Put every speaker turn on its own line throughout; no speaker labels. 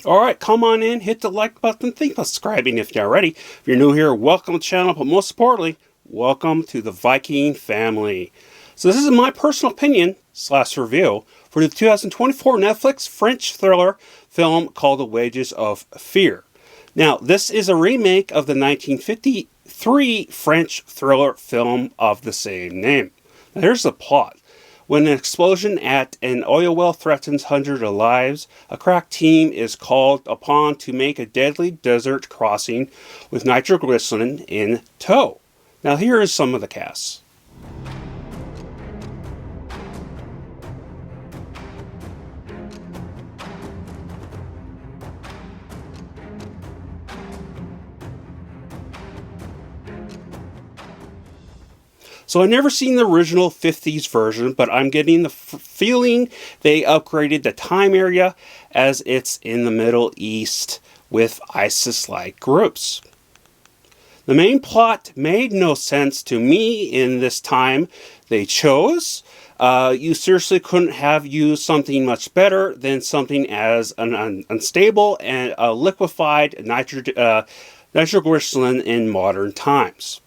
Alright, come on in, hit the like button, think about subscribing if you're not already. If you're new here, welcome to the channel, but most importantly, welcome to the Viking family. So this is my personal opinion / review for the 2024 Netflix French thriller film called The Wages of Fear. Now, this is a remake of the 1953 French thriller film of the same name. Now, here's the plot. When an explosion at an oil well threatens hundreds of lives, a crack team is called upon to make a deadly desert crossing with nitroglycerin in tow. Now here is some of the cast. So I've never seen the original 50s version, but I'm getting the feeling they upgraded the time area as it's in the Middle East with ISIS-like groups. The main plot made no sense to me in this time they chose. You seriously couldn't have used something much better than something as an unstable and liquefied nitroglycerin in modern times.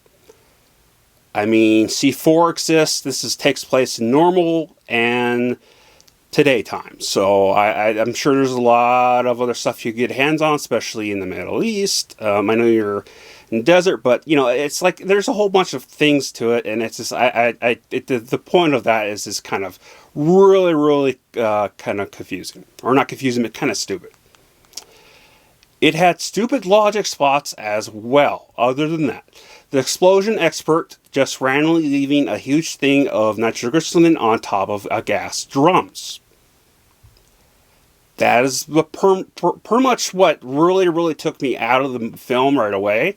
I mean, C4 exists. This takes place in normal and today time. So I'm sure there's a lot of other stuff you get hands on, especially in the Middle East. I know you're in the desert, but you know, it's like there's a whole bunch of things to it, and it's just the point of that is just kind of really kind of confusing, or not confusing, but kind of stupid. It had stupid logic spots as well. Other than that, the explosion expert just randomly leaving a huge thing of nitroglycerin on top of a gas drums. That is per much what really took me out of the film right away.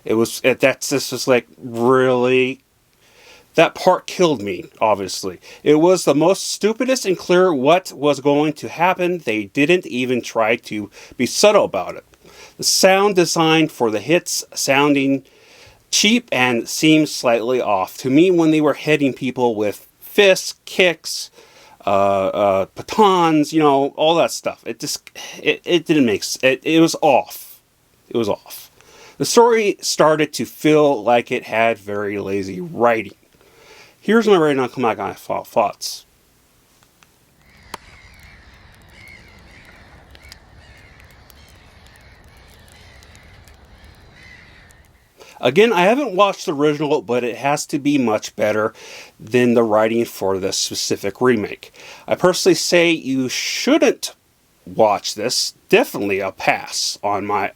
That's just like really, that part killed me, obviously. It was the most stupidest and clear what was going to happen. They didn't even try to be subtle about it. The sound design for the hits sounding cheap and seemed slightly off to me when they were hitting people with fists, kicks, batons, you know, all that stuff. It didn't make sense. It was off. It was off. The story started to feel like it had very lazy writing. Here's my rating on my thoughts. Again, I haven't watched the original, but it has to be much better than the writing for this specific remake. I personally say you shouldn't watch this. Definitely a pass on my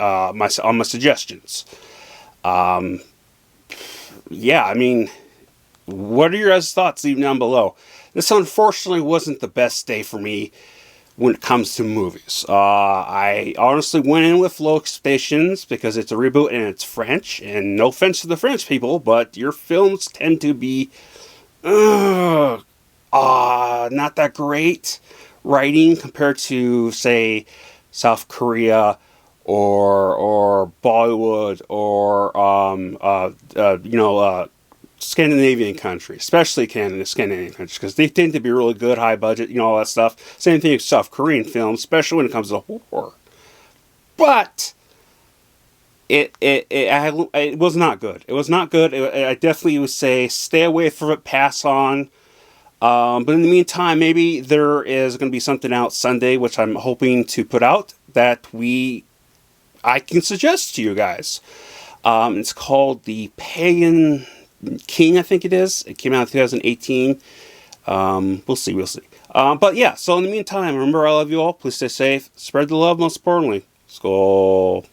suggestions. Yeah, I mean, what are your guys' thoughts? Leave them down below. This unfortunately wasn't the best day for me when it comes to movies. I honestly went in with low expectations because it's a reboot and it's French, and no offense to the French people, but your films tend to be not that great writing compared to, say, South Korea or Bollywood or Scandinavian countries, especially Scandinavian countries, because they tend to be really good, high budget, you know, all that stuff. Same thing with South Korean films, especially when it comes to horror. But it was not good. It was not good. I definitely would say stay away from it, pass on. But in the meantime, maybe there is going to be something out Sunday, which I'm hoping to put out that I can suggest to you guys. It's called The Pagan King, I think it is. It came out in 2018. We'll see. But yeah, so in the meantime, remember, I love you all. Please stay safe. Spread the love, most importantly. Skål.